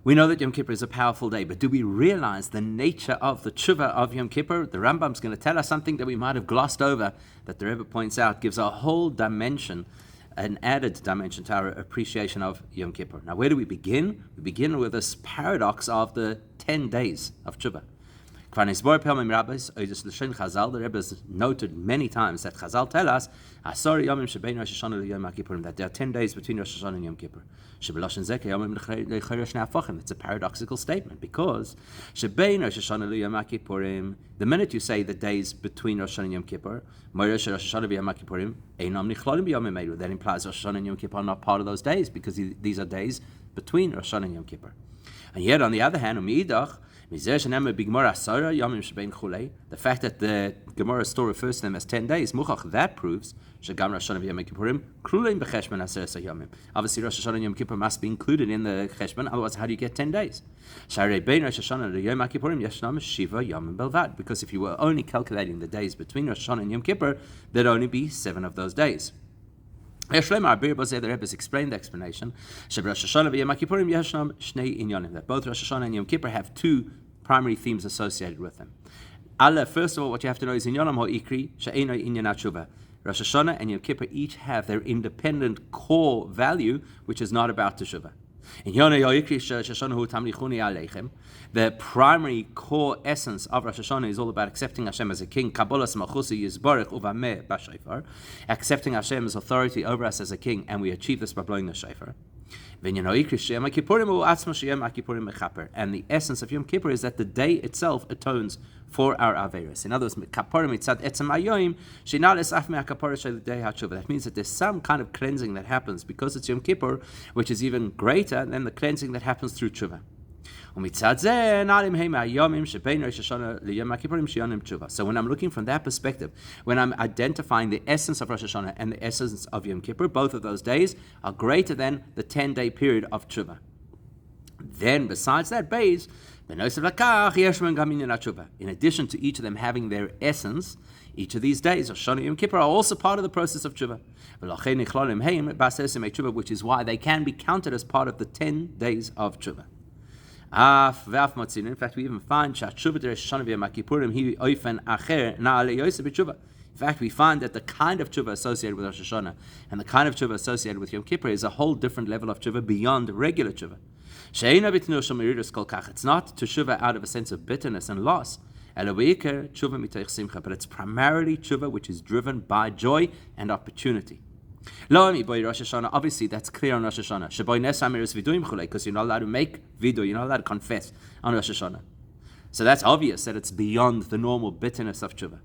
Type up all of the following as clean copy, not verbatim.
We know that Yom Kippur is a powerful day, but do we realize the nature of the Teshuvah of Yom Kippur? The Rambam's going to tell us something that we might have glossed over, that the Rebbe points out, gives a whole dimension, an added dimension to our appreciation of Yom Kippur. Now, where do we begin? We begin with this paradox of the 10 days of Teshuvah. The Rebbe has noted many times that Chazal tell us that there are 10 days between Rosh Hashanah and Yom Kippur. It's a paradoxical statement because the minute you say the days between Rosh Hashanah and Yom Kippur, that implies Rosh Hashanah and Yom Kippur are not part of those days because these are days between Rosh Hashanah and Yom Kippur. And yet, on the other hand, the fact that the Gemara still refers to them as 10 days, that proves obviously Rosh Hashanah and Yom Kippur must be included in the cheshbon, otherwise how do you get 10 days? Because if you were only calculating the days between Rosh Hashanah and Yom Kippur, there'd only be 7 of those days. The Rebbe has explained the explanation that both Rosh Hashanah and Yom Kippur have 2 primary themes associated with them. First of all, what you have to know is Rosh Hashanah and Yom Kippur each have their independent core value, which is not about Teshuvah. The primary core essence of Rosh Hashanah is all about accepting Hashem as a king, accepting Hashem's authority over us as a king, and we achieve this by blowing the shofar. And the essence of Yom Kippur is that the day itself atones for our averos. In other words, that means that there's some kind of cleansing that happens because it's Yom Kippur, which is even greater than the cleansing that happens through Teshuvah. So when I'm looking from that perspective, when I'm identifying the essence of Rosh Hashanah and the essence of Yom Kippur, both of those days are greater than the 10-day period of Teshuvah. Then, besides that base, in addition to each of them having their essence, each of these days, Rosh Hashanah and Yom Kippur, are also part of the process of Teshuvah, which is why they can be counted as part of the 10 days of Teshuvah. In fact, we even find in fact, we find that the kind of Teshuvah associated with Rosh Hashanah and the kind of Teshuvah associated with Yom Kippur is a whole different level of Teshuvah beyond regular Teshuvah. It's not Teshuvah out of a sense of bitterness and loss, but it's primarily Teshuvah which is driven by joy and opportunity. Obviously, that's clear on Rosh Hashanah. Because you're not allowed to make vidu, you're not allowed to confess on Rosh Hashanah. So that's obvious that it's beyond the normal bitterness of Teshuvah.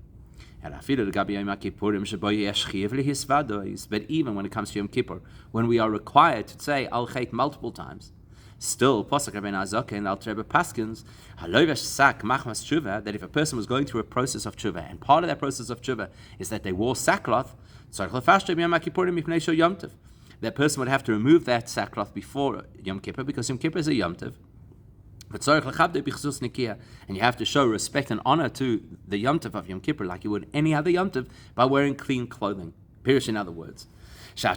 But even when it comes to Yom Kippur, when we are required to say Al Chet multiple times, still, Pasuk Rabbi Azok and Al Rebbe Paskins, that if a person was going through a process of Teshuvah, and part of that process of Teshuvah is that they wore sackcloth, that person would have to remove that sackcloth before Yom Kippur, because Yom Kippur is a Yom Tov. And you have to show respect and honor to the Yom Tov of Yom Kippur like you would any other Yom Tov by wearing clean clothing. Pirish in other words. The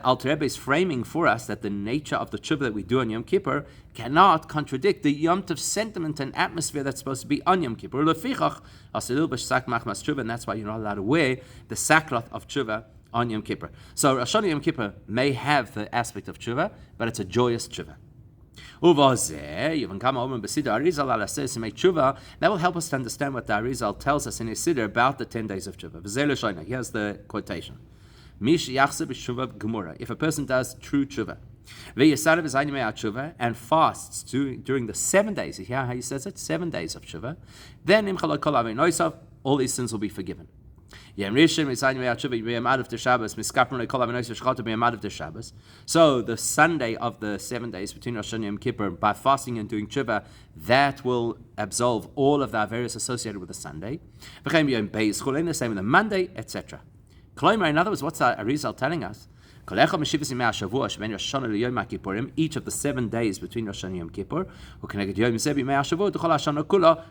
Alter Rebbe is framing for us that the nature of the Teshuvah that we do on Yom Kippur cannot contradict the Yom Tov sentiment and atmosphere that's supposed to be on Yom Kippur. And that's why you're not allowed to wear the sackcloth of Teshuvah on Yom Kippur. So Rosh Hashanah Yom Kippur may have the aspect of Teshuvah, but it's a joyous Teshuvah. That will help us to understand what the Arizal tells us in his Siddur about the 10 days of Teshuvah. Here's the quotation. If a person does true Teshuvah, and fasts during the 7 days, you hear how he says it? 7 days of Teshuvah, then all these sins will be forgiven. So the Sunday of the 7 days between Rosh Hashanah and Yom Kippur, by fasting and doing Teshuvah, that will absolve all of the averos associated with the Sunday. The same with the Monday, etc. In other words, what's the Arizal telling us? Each of the 7 days between Rosh Hashanah and Yom Kippur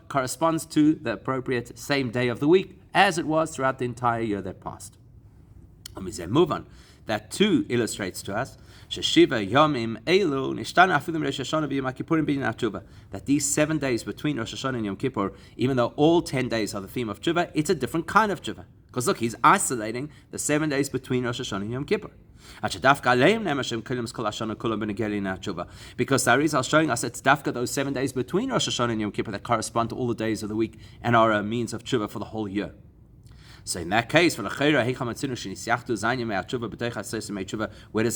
corresponds to the appropriate same day of the week, as it was throughout the entire year that passed. Move on. that too illustrates to us that these 7 days between Rosh Hashanah and Yom Kippur, even though all 10 days are the theme of Teshuvah, it's a different kind of Teshuvah. Because look, he's isolating the 7 days between Rosh Hashanah and Yom Kippur. Because the Arizal is showing us it's dafka those 7 days between Rosh Hashanah and Yom Kippur that correspond to all the days of the week and are a means of Teshuvah for the whole year. So in that case, where does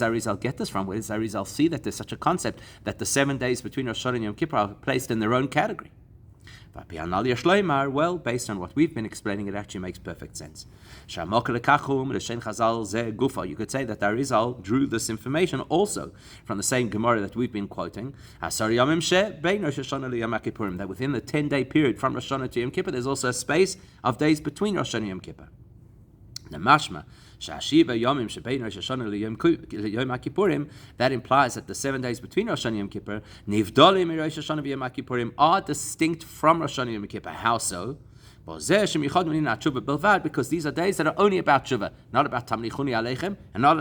Arizal get this from? Where does Arizal see that there's such a concept that the 7 days between Rosh Hashanah and Yom Kippur are placed in their own category? Well, based on what we've been explaining, it actually makes perfect sense. You could say that the Arizal drew this information also from the same Gemara that we've been quoting, that within the 10-day period from Rosh Hashanah to Yom Kippur, there's also a space of days between Rosh Hashanah and Yom Kippur. That implies that the 7 days between Rosh Hashanah and Yom Kippur are distinct from Rosh Hashanah and Yom Kippur. How so? Because these are days that are only about Teshuvah, not about Tamlichuni Aleichem, and not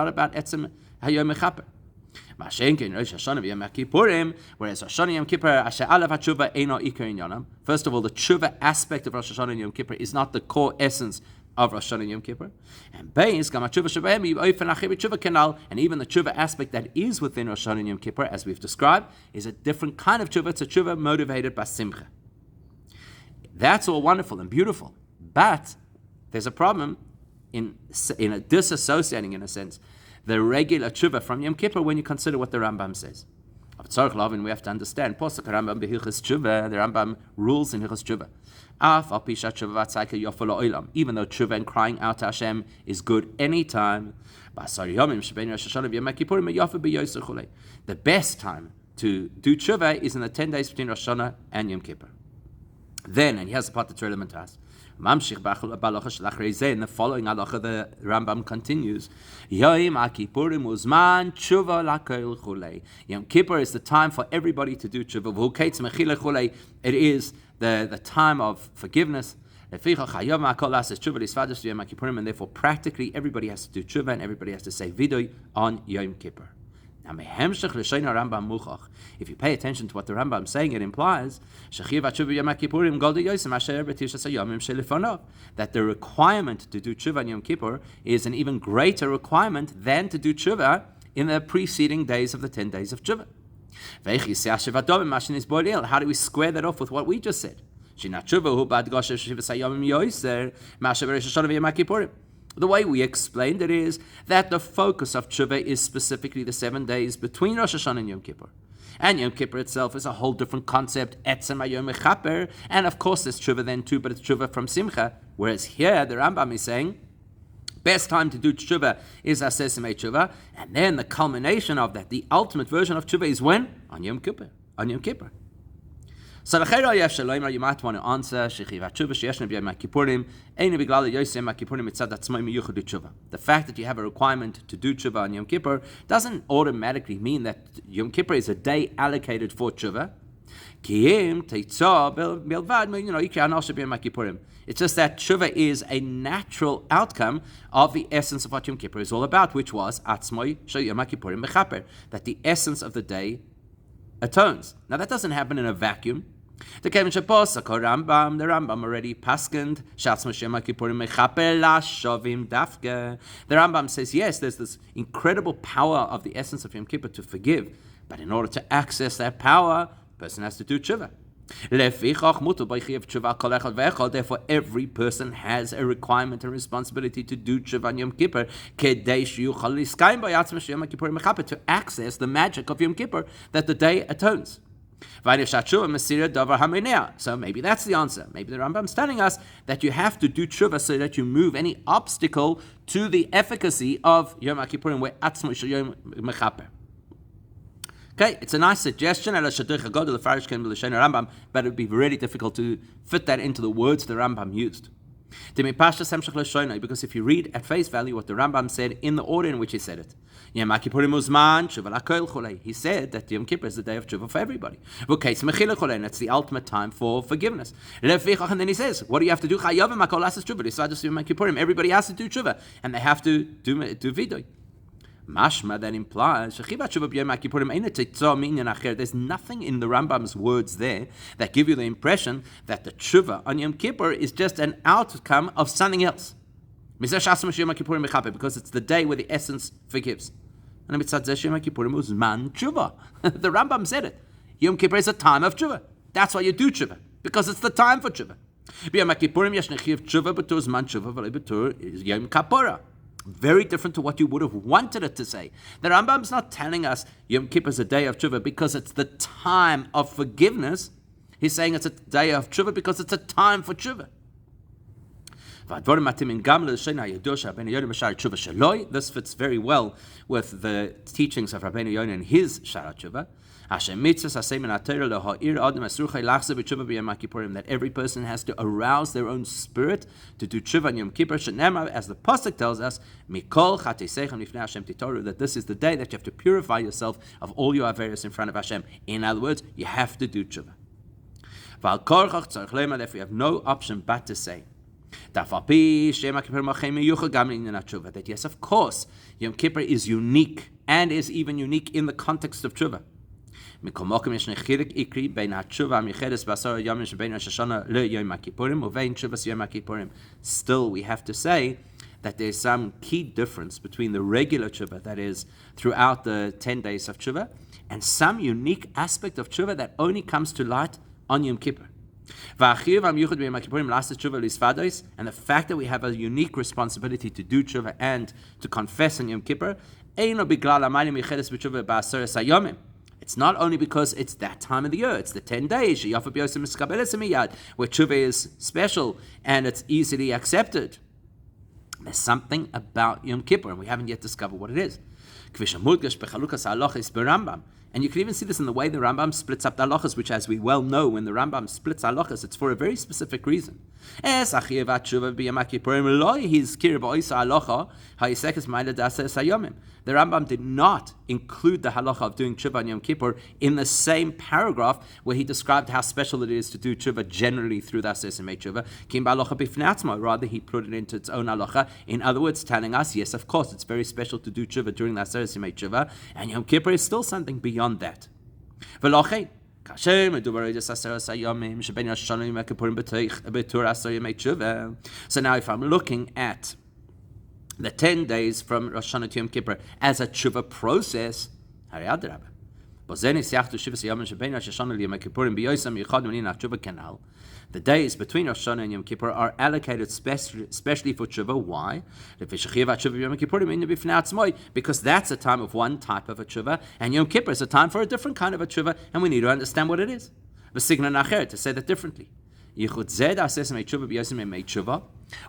about Etzem Hayom Mechaper. Whereas Rosh Hashanah and Yom Kippur, first of all, the Teshuvah aspect of Rosh Hashanah and Yom Kippur is not the core essence of Rosh Hashanah and Yom Kippur. And even the Teshuvah aspect that is within Rosh Hashanah and Yom Kippur, as we've described, is a different kind of Teshuvah. It's a Teshuvah motivated by Simcha. That's all wonderful and beautiful. But there's a problem in disassociating, in a sense, the regular Teshuvah from Yom Kippur when you consider what the Rambam says. We have to understand, the Rambam rules in Hilchos Teshuvah. Even though Teshuvah and crying out to Hashem is good any time, the best time to do Teshuvah is in the 10 days between Rosh Hashanah and Yom Kippur. Then, and here's the part that's relevant to us, in the following halacha, the Rambam continues, Yom Kippur is the time for everybody to do Teshuvah. It is the time of forgiveness. And therefore, practically, everybody has to do Teshuvah and everybody has to say Vidui on Yom Kippur. If you pay attention to what the Rambam is saying, it implies that the requirement to do Teshuvah on Yom Kippur is an even greater requirement than to do Teshuvah in the preceding days of the 10 days of Teshuvah. How do we square that off with what we just said? The way we explained it is that the focus of Teshuvah is specifically the 7 days between Rosh Hashanah and Yom Kippur. And Yom Kippur itself is a whole different concept, Etzem Hayom Mechaper, and of course there's Teshuvah then too, but it's Teshuvah from Simcha, whereas here the Rambam is saying, best time to do Teshuvah is Aseh Simei Teshuvah, and then the culmination of that, the ultimate version of Teshuvah is when? On Yom Kippur. So you might want to answer the fact that you have a requirement to do Teshuvah on Yom Kippur doesn't automatically mean that Yom Kippur is a day allocated for Teshuvah. It's just that Teshuvah is a natural outcome of the essence of what Yom Kippur is all about, which was that the essence of the day atones. Now that doesn't happen in a vacuum. The Rambam already paskened. The Rambam says, yes, there's this incredible power of the essence of Yom Kippur to forgive, but in order to access that power, the person has to do Teshuvah. Therefore, every person has a requirement and responsibility to do Teshuvah on Yom Kippur to access the magic of Yom Kippur that the day atones. So maybe that's the answer. Maybe the Rambam is telling us that you have to do Teshuvah so that you move any obstacle to the efficacy of Yom Kippurim, where Atzmo Shel Yom Mechaper. Okay, it's a nice suggestion, but it would be really difficult to fit that into the words the Rambam used. Because if you read at face value what the Rambam said in the order in which he said it, he said that Yom Kippur is the day of Teshuvah for everybody. And it's the ultimate time for forgiveness. And then he says, what do you have to do? Everybody has to do Teshuvah, and they have to do Vidui. Mashma that implies there's nothing in the Rambam's words there that give you the impression that the Teshuvah on Yom Kippur is just an outcome of something else. Because it's the day where the essence forgives. The Rambam said it. Yom Kippur is a time of Teshuvah. That's why you do Teshuvah, because it's the time for Teshuvah. Very different to what you would have wanted it to say. The Rambam's not telling us Yom Kippur is a day of Teshuvah because it's the time of forgiveness. He's saying it's a day of Teshuvah because it's a time for Teshuvah. This fits very well with the teachings of Rabbeinu Yonah in his Shara Teshuvah. That every person has to arouse their own spirit to do Teshuvah on Yom Kippur, as the Pasuk tells us, that this is the day that you have to purify yourself of all your averos in front of Hashem. In other words, you have to do Teshuvah. Therefore, we have no option but to say that yes, of course, Yom Kippur is unique and is even unique in the context of Teshuvah. Still, we have to say that there's some key difference between the regular Teshuvah, that is, throughout the 10 days of Teshuvah, and some unique aspect of Teshuvah that only comes to light on Yom Kippur. And the fact that we have a unique responsibility to do Teshuvah and to confess on Yom Kippur, it's not only because it's that time of the year, it's the 10 days, where Teshuvah is special and it's easily accepted. There's something about Yom Kippur, and we haven't yet discovered what it is. And you can even see this in the way the Rambam splits up the halachas, which, as we well know, when the Rambam splits halachas, it's for a very specific reason. The Rambam did not include the halacha of doing Teshuvah on Yom Kippur in the same paragraph where he described how special it is to do Teshuvah generally through the Ases and Teshuvah. Rather, he put it into its own halacha. In other words, telling us, yes, of course, it's very special to do Teshuvah during the Ases and Teshuvah, and Yom Kippur is still something beyond that. So now if I'm looking at the 10 days from Rosh Hashanah to Yom Kippur as a Teshuvah process, the days between Rosh Hashanah and Yom Kippur are allocated especially for Teshuvah. Why? Because that's a time of one type of a Teshuvah, and Yom Kippur is a time for a different kind of a Teshuvah, and we need to understand what it is. To say that differently.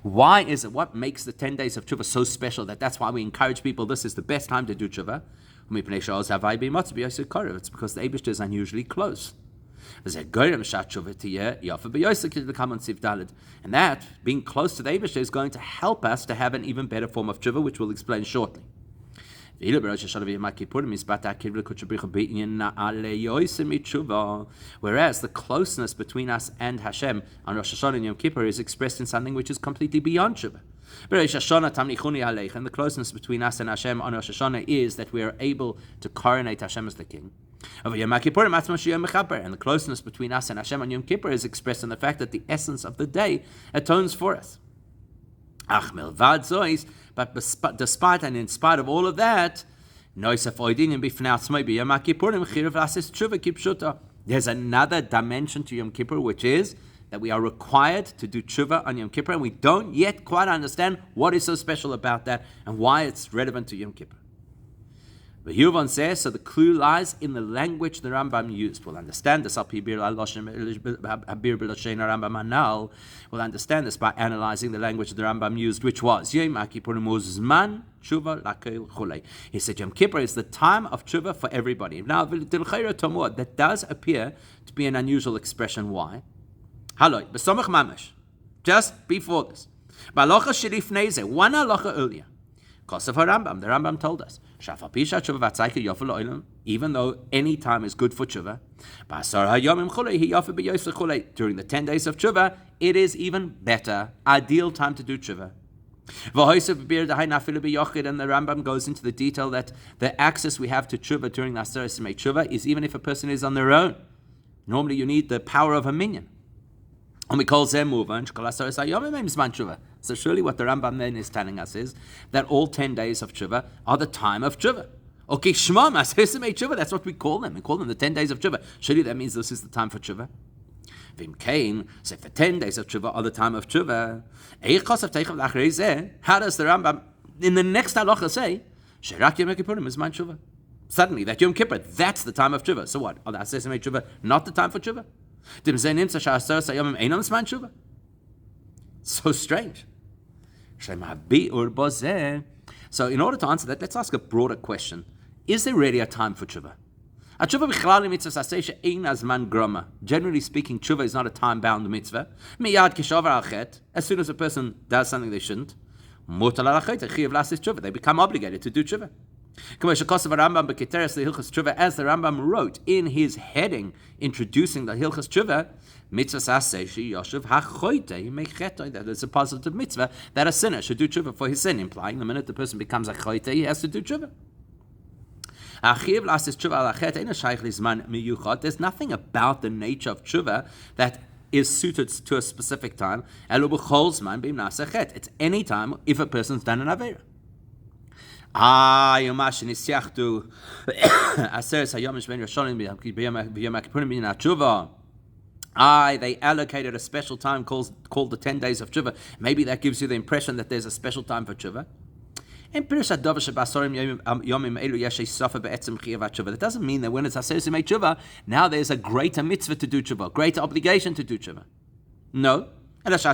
Why is it? What makes the 10 days of Teshuvah so special that's why we encourage people, this is the best time to do Teshuvah? It's because the Eibishter is unusually close. And that, being close to the Eibishter, is going to help us to have an even better form of Teshuvah, which we'll explain shortly. Whereas the closeness between us and Hashem on Rosh Hashanah and Yom Kippur is expressed in something which is completely beyond Teshuvah. And the closeness between us and Hashem on Rosh Hashanah is that we are able to coronate Hashem as the king. And the closeness between us and Hashem on Yom Kippur is expressed in the fact that the essence of the day atones for us. But despite and in spite of all of that, there's another dimension to Yom Kippur, which is that we are required to do Teshuvah on Yom Kippur, and we don't yet quite understand what is so special about that and why it's relevant to Yom Kippur. The Yuvon says, so the clue lies in the language the Rambam used. We'll understand this. We'll understand this by analyzing the language the Rambam used, which was he said Yom Kippur is the time of Teshuvah for everybody. Now, that does appear to be an unusual expression. Why? just before this. Balacha Shirifneze, one halacha earlier. Kosav HaRambam, the Rambam told us, even though any time is good for tshuva, during the 10 days of tshuva, it is even better, ideal time to do tshuva. And the Rambam goes into the detail that the access we have to tshuva during the Aseret Simei Tshuva is even if a person is on their own. Normally you need the power of a minion. And we call them So surely what the Rambam then is telling us is that all 10 days of tshuva are the time of tshuva. Okay, Shema, tshuva, that's what we call them. We call them the 10 days of tshuva. Surely that means this is the time for tshuva. Vim Kain, so if the 10 days of tshuva are the time of tshuva, how does the Rambam in the next halacha say, Sherak Yom Kippurim is man tshuva? Suddenly, that Yom Kippur, that's the time of tshuva. So what? Are the Aseret Simei Tshuva not the time for tshuva? So strange. So in order to answer that, let's ask a broader question. Is there really a time for tshuva? Generally speaking, tshuva is not a time-bound mitzvah. As soon as a person does something they shouldn't, they become obligated to do tshuva. As the Rambam wrote in his heading introducing the Hilchas Tshuva, that it's a positive mitzvah that a sinner should do tshuva for his sin, implying the minute the person becomes a choite, he has to do tshuva. There's nothing about the nature of tshuva that is suited to a specific time. It's any time if a person's done an avera. They allocated a special time called the 10 days of tshuva. Maybe that gives you the impression that there's a special time for tshuva. That doesn't mean that when it's Aseret Simei Tshuva, now there's a greater mitzvah to do tshuva, greater obligation to do tshuva. No. As the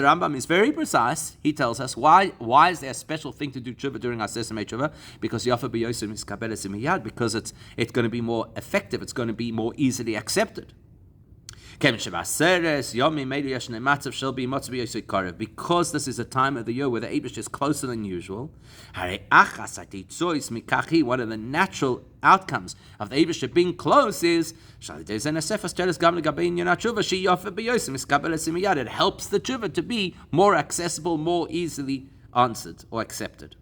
Rambam is very precise, he tells us why is there a special thing to do tshuva during Aseret Simei Tshuva? Because because it's going to be more effective, it's going to be more easily accepted. Because this is a time of the year where the Eibush is closer than usual, one of the natural outcomes of the Eibush being close is it helps the tshuva to be more accessible, more easily answered or accepted.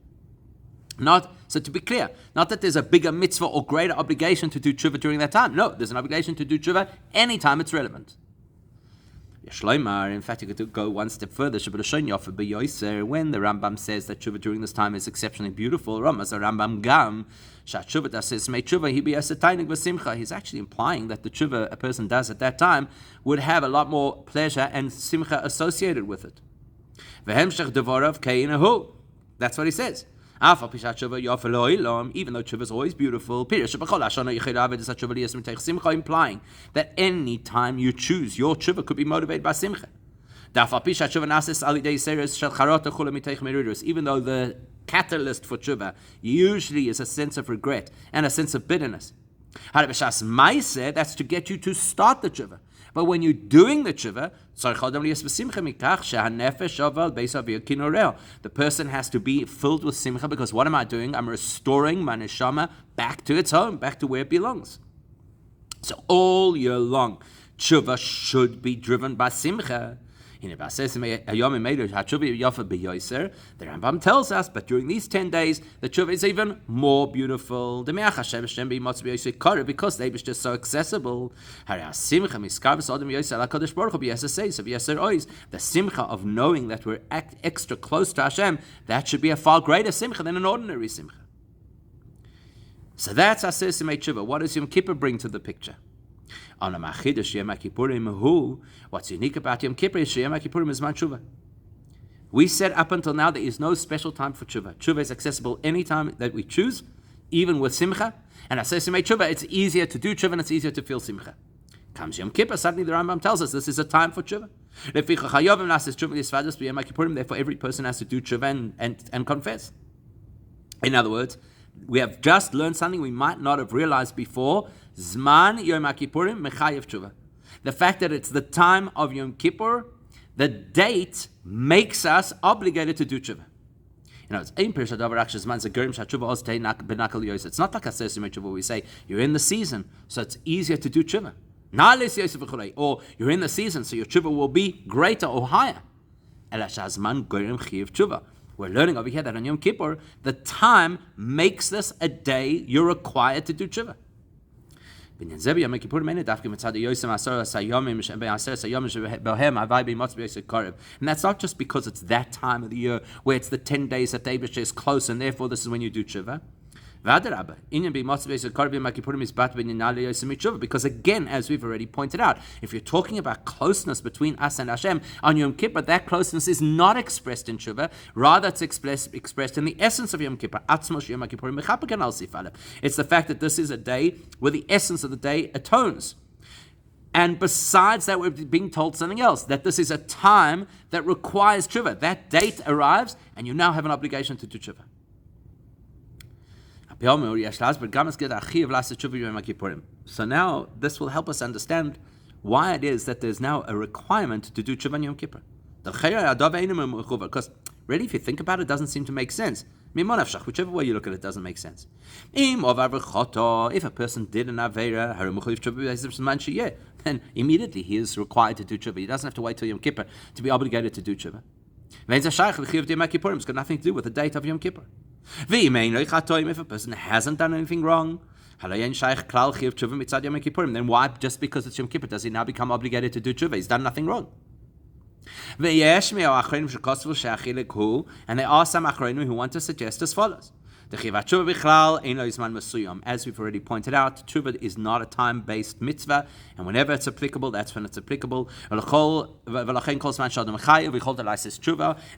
So to be clear, not that there's a bigger mitzvah or greater obligation to do tshuva during that time. No, there's an obligation to do tshuva anytime it's relevant. In fact, you could go one step further. When the Rambam says that tshuva during this time is exceptionally beautiful, he's actually implying that the tshuva a person does at that time would have a lot more pleasure and simcha associated with it. That's what he says. Even though tshuva is always beautiful, implying that any time you choose, your tshuva could be motivated by simcha. Even though the catalyst for tshuva usually is a sense of regret and a sense of bitterness. That's to get you to start the tshuva. But when you're doing the tshuva, the person has to be filled with simcha, because what am I doing? I'm restoring my neshama back to its home, back to where it belongs. So all year long, tshuva should be driven by simcha. The Rambam tells us, but during these 10 days, the tshuva is even more beautiful. Because the Eibush is just so accessible. The simcha of knowing that we're extra close to Hashem, that should be a far greater simcha than an ordinary simcha. So that's Aseret Simei Tshuva. What does Yom Kippur bring to the picture? What's unique about Yom Kippur is Yom Kippurim is man tshuva. We said up until now there is no special time for tshuva. Tshuva is accessible anytime that we choose, even with simcha. And Aseret Simei Tshuva, it's easier to do tshuva and it's easier to feel simcha. Comes Yom Kippur, suddenly the Rambam tells us this is a time for tshuva. Therefore every person has to do tshuva and confess. In other words, we have just learned something we might not have realized before. Zman Yom Kippurim mechayev tshuva. The fact that it's the time of Yom Kippur, the date makes us obligated to do tshuva. It's not like a sesame tshuva where we say you're in the season, so it's easier to do tshuva. Or you're in the season, so your tshuva will be greater or higher. We're learning over here that on Yom Kippur, the time makes this a day you're required to do tshuva. And that's not just because it's that time of the year where it's the 10 days that the Eibush is close, and therefore this is when you do tshuva. Because again, as we've already pointed out, if you're talking about closeness between us and Hashem on Yom Kippur, that closeness is not expressed in tshuva, rather it's expressed in the essence of Yom Kippur. It's the fact that this is a day where the essence of the day atones. And besides that, we're being told something else, that this is a time that requires tshuva. That date arrives, and you now have an obligation to do tshuva. So now this will help us understand why it is that there's now a requirement to do tshuva on Yom Kippur. Because really, if you think about it, it doesn't seem to make sense. Whichever way you look at it, doesn't make sense. If a person did an Aveira, then immediately he is required to do tshuva. He doesn't have to wait till Yom Kippur to be obligated to do tshuva. It's got nothing to do with the date of Yom Kippur. If a person hasn't done anything wrong, then why, just because it's Yom Kippur, does he now become obligated to do tshuva? He's done nothing wrong. And there are some Achronim who want to suggest as follows. As we've already pointed out, Teshuvah is not a time-based mitzvah, and whenever it's applicable, that's when it's applicable. Therefore, the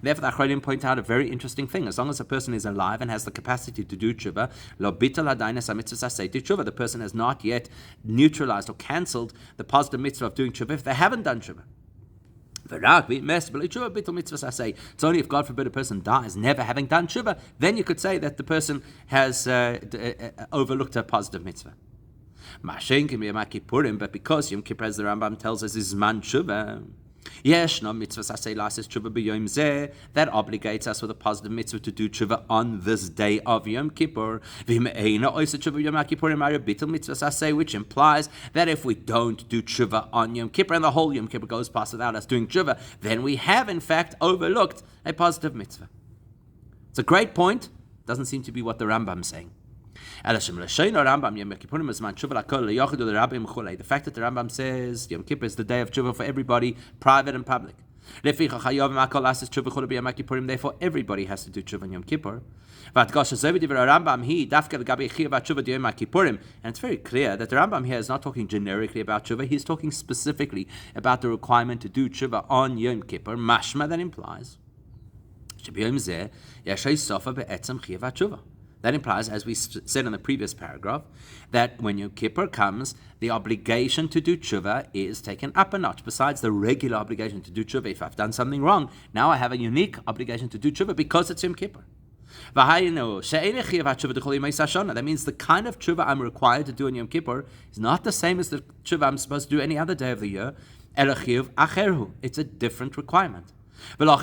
Achronim point out a very interesting thing. As long as a person is alive and has the capacity to do Teshuvah, the person has not yet neutralized or cancelled the positive mitzvah of doing Teshuvah if they haven't done Teshuvah. It's only if, God forbid, a person dies never having done tshuva, then you could say that the person has overlooked a positive mitzvah. But because Yom Kippur, as the Rambam tells us, is man tshuva, that obligates us with a positive mitzvah to do tshuva on this day of Yom Kippur, which implies that if we don't do tshuva on Yom Kippur and the whole Yom Kippur goes past without us doing tshuva, then we have in fact overlooked a positive mitzvah. It's a great point. Doesn't seem to be what the Rambam is saying. The fact that the Rambam says Yom Kippur is the day of tshuva for everybody, private and public. Therefore, everybody has to do tshuva on Yom Kippur. And it's very clear that the Rambam here is not talking generically about tshuva, he's talking specifically about the requirement to do tshuva on Yom Kippur. Mashma, that implies that implies, as we said in the previous paragraph, that when Yom Kippur comes, the obligation to do tshuva is taken up a notch. Besides the regular obligation to do tshuva, if I've done something wrong, now I have a unique obligation to do tshuva because it's Yom Kippur. That means the kind of tshuva I'm required to do on Yom Kippur is not the same as the tshuva I'm supposed to do any other day of the year. It's a different requirement. That's why the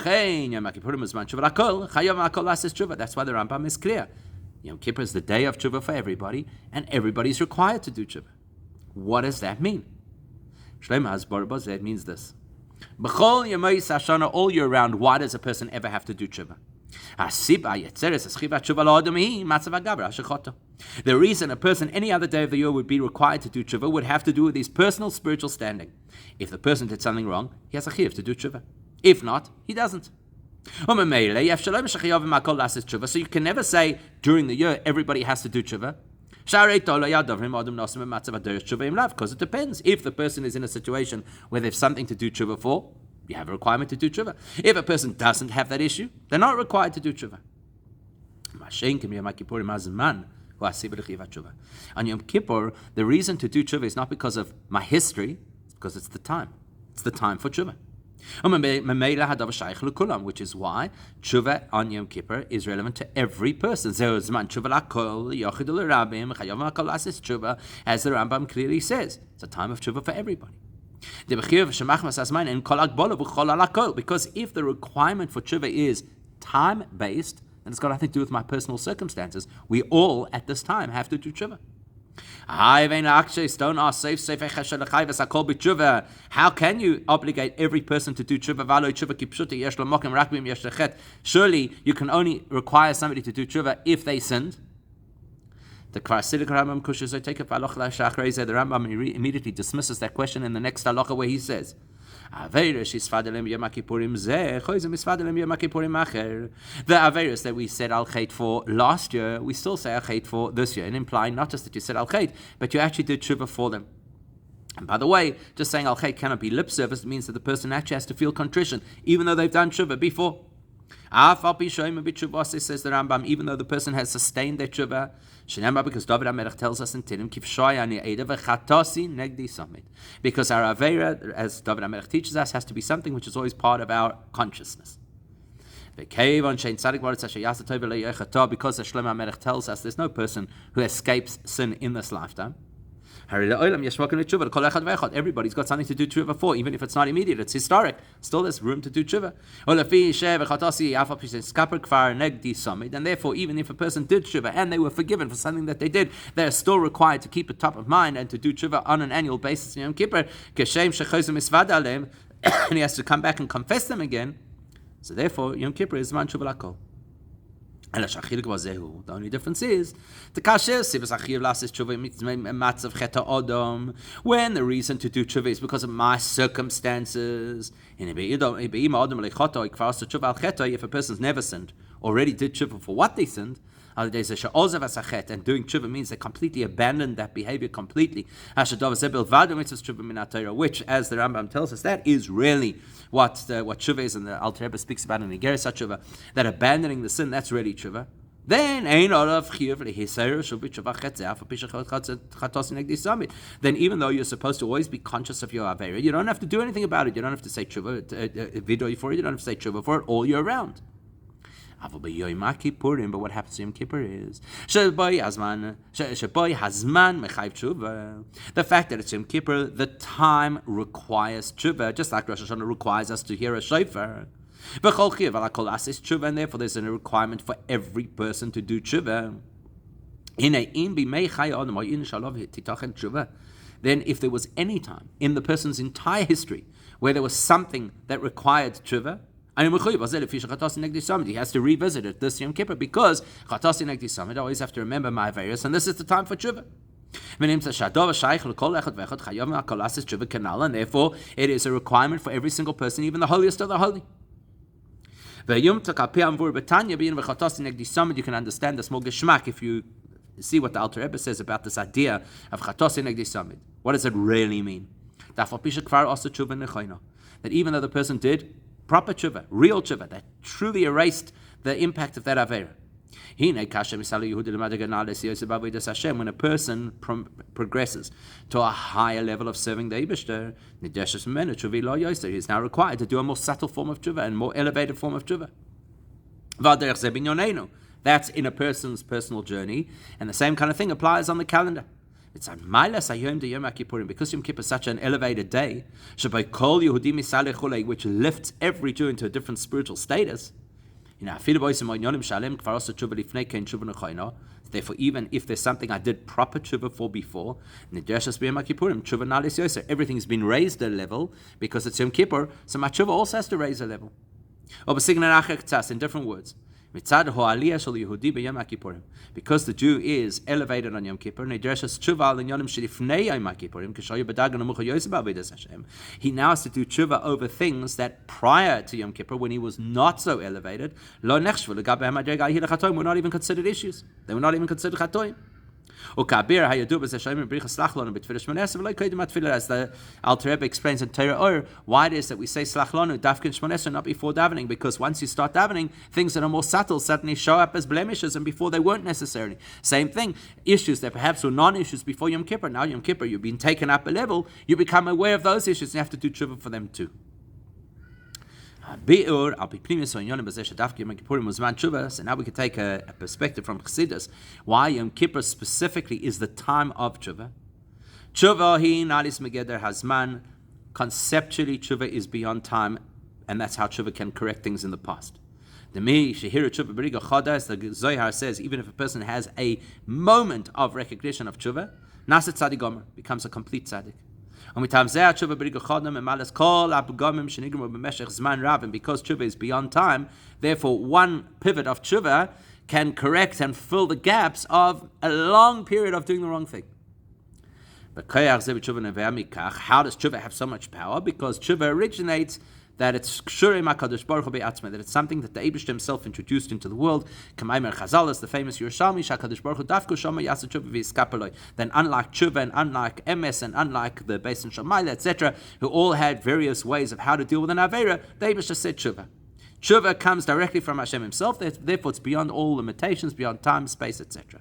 Rambam is clear. Yom Kippur is the day of tshuva for everybody, and everybody's required to do tshuva. What does that mean? It means this. All year round, why does a person ever have to do tshuva? The reason a person any other day of the year would be required to do tshuva would have to do with his personal spiritual standing. If the person did something wrong, he has a chiyuv to do tshuva. If not, he doesn't. So you can never say during the year everybody has to do tshuva. Because it depends. If the person is in a situation where there's something to do tshuva for, you have a requirement to do tshuva. If a person doesn't have that issue, they're not required to do tshuva. On Yom Kippur, the reason to do tshuva is not because of my history, it's because it's the time. It's the time for tshuva. Which is why tshuva on Yom Kippur is relevant to every person. As the Rambam clearly says, it's a time of tshuva for everybody. Because if the requirement for tshuva is time-based, then it's got nothing to do with my personal circumstances. We all, at this time, have to do tshuva. How can you obligate every person to do tshuva? Surely you can only require somebody to do tshuva if they sinned. The Rambam immediately dismisses that question in the next halacha where he says, the Averis that we said al-Chet for last year, we still say al-Chet for this year, and implying not just that you said al-Chet, but you actually did tshuva for them. And by the way, just saying al-Chet cannot be lip service. It means that the person actually has to feel contrition, even though they've done tshuva before. Says the Rambam, even though the person has sustained their tshuva, because David HaMelech tells us in Tehillim, because our Aveira, as David HaMelech teaches us, has to be something which is always part of our consciousness. Because as Shlomo HaMelech tells us, there's no person who escapes sin in this lifetime. Everybody's got something to do tshuva for, even if it's not immediate, it's historic. Still there's room to do tshuva. And therefore, even if a person did tshuva and they were forgiven for something that they did, they're still required to keep it top of mind and to do tshuva on an annual basis in Yom Kippur. And he has to come back and confess them again. So therefore, Yom Kippur is man tshuva lakol. The only difference is when the reason to do tshuva is because of my circumstances. If a person's never sinned, already did tshuva for what they sinned, and doing tshuva means they completely abandoned that behavior completely. Which, as the Rambam tells us, that is really what tshuva is, and the Alter Rebbe speaks about in the Igeres HaTshuvah, that abandoning the sin, that's really tshuva. Then even though you're supposed to always be conscious of your avera, you don't have to do anything about it. You don't have to say tshuva vidui for it. You don't have to say tshuva for it all year round. But what happens to Yom Kippur is the fact that it's Yom Kippur, the time requires tshuva, just like Rosh Hashanah requires us to hear a shofar. And therefore there's a requirement for every person to do tshuva. Then if there was any time in the person's entire history where there was something that required tshuva, he has to revisit it this Yom Kippur, because I always have to remember my various, and this is the time for tshuva. And therefore it is a requirement for every single person, even the holiest of the holy. You can understand this more geschmack if you see what the Alter Rebbe says about this idea of Chatosi Negdi Samid. What does it really mean? That even though the person did proper tshuva, real tshuva, that truly erased the impact of that avera. When a person progresses to a higher level of serving the Eibishter, he is now required to do a more subtle form of tshuva and more elevated form of tshuva. That's in a person's personal journey, and the same kind of thing applies on the calendar. It's because Yom Kippur is such an elevated day, which lifts every Jew into a different spiritual status. Therefore, even if there's something I did proper tshuva for before, everything's been raised a level because it's Yom Kippur, so my tshuva also has to raise a level. In different words, because the Jew is elevated on Yom Kippur, he now has to do tshuva over things that prior to Yom Kippur, when he was not so elevated, were not even considered issues. They were not even considered chatoim. As the Alter Rebbe explains in Torah Or, why it is that we say Slach Lanu Dafkin Shmoneser, not before davening, because once you start davening, things that are more subtle suddenly show up as blemishes, and before they weren't necessarily. Same thing, issues that perhaps were non-issues before Yom Kippur, now Yom Kippur, you've been taken up a level, you become aware of those issues, and you have to do tshuva for them too. So now we can take a perspective from Chassidus, why Yom Kippur specifically is the time of tshuva. Tshuva hi nalis megeder hazman conceptually Teshuvah is beyond time, and that's how Teshuvah can correct things in the past. The Zohar says, even if a person has a moment of recognition of Teshuvah, Naset Tzadik Gomer becomes a complete Tzadik. And because Teshuvah is beyond time, therefore one pivot of Teshuvah can correct and fill the gaps of a long period of doing the wrong thing. But how does Teshuvah have so much power? Because Teshuvah originates that it's that it's something that the Eibush himself introduced into the world. Chazal, the famous Yerushalmi, then unlike Teshuvah and unlike Emes and unlike the Beis and Shamayla, etc., who all had various ways of how to deal with an Aveira, the Eibush just said Teshuvah. Teshuvah comes directly from Hashem himself, therefore it's beyond all limitations, beyond time, space, etc.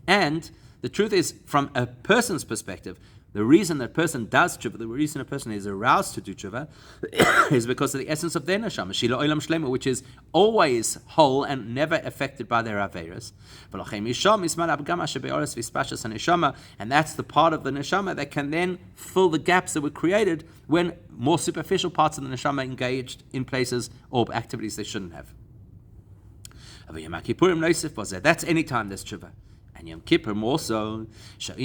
And the truth is, from a person's perspective, the reason that person does Teshuvah, the reason a person is aroused to do Teshuvah, is because of the essence of their neshama, Shila Olam Shlema, which is always whole and never affected by their Averas. And that's the part of the neshama that can then fill the gaps that were created when more superficial parts of the neshama engaged in places or activities they shouldn't have. That's any time there's Teshuvah. And Yom Kippur more so, because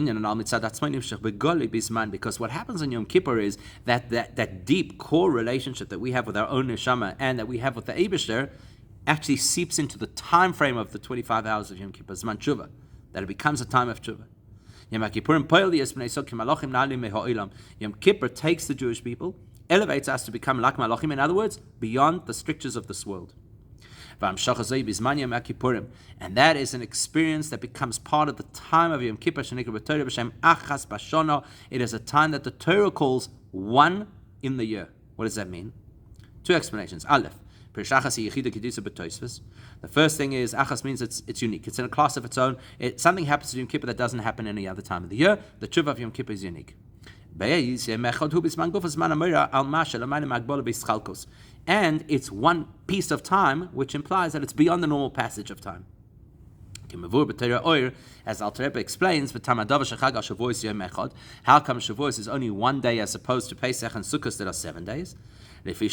what happens in Yom Kippur is that deep core relationship that we have with our own neshama and that we have with the Eibishter actually seeps into the time frame of the 25 hours of Yom Kippur, Zman Teshuvah, that it becomes a time of Teshuvah. Yom Kippur takes the Jewish people, elevates us to become like Malachim, in other words, beyond the strictures of this world. And that is an experience that becomes part of the time of Yom Kippur. It is a time that the Torah calls one in the year. What does that mean? Two explanations. Aleph, the first thing is Achas means it's unique. It's in a class of its own. Something happens to Yom Kippur that doesn't happen any other time of the year. The Teshuvah of Yom Kippur is unique. And it's one piece of time, which implies that it's beyond the normal passage of time. As Alter Rebbe explains, how come Shavuos is only one day as opposed to Pesach and Sukkot that are 7 days? Because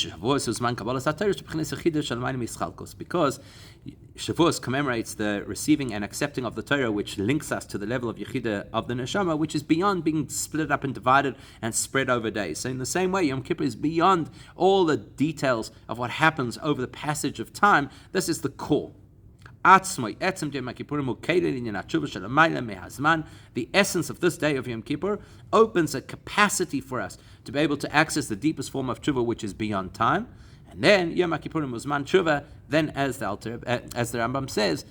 Shavuos commemorates the receiving and accepting of the Torah, which links us to the level of Yechidah of the Neshama, which is beyond being split up and divided and spread over days. So in the same way, Yom Kippur is beyond all the details of what happens over the passage of time. This is the core. The essence of this day of Yom Kippur opens a capacity for us to be able to access the deepest form of Teshuvah, which is beyond time. And then Yom Kippurim Uzman Teshuvah. Then, as the Rambam says,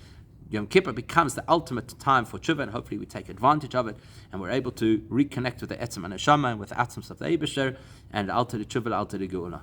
Yom Kippur becomes the ultimate time for Teshuvah, and hopefully we take advantage of it, and we're able to reconnect with the Etzem and Neshama and with the Atzmos of the Eibusher and Alter Teshuvah, Alter Geula.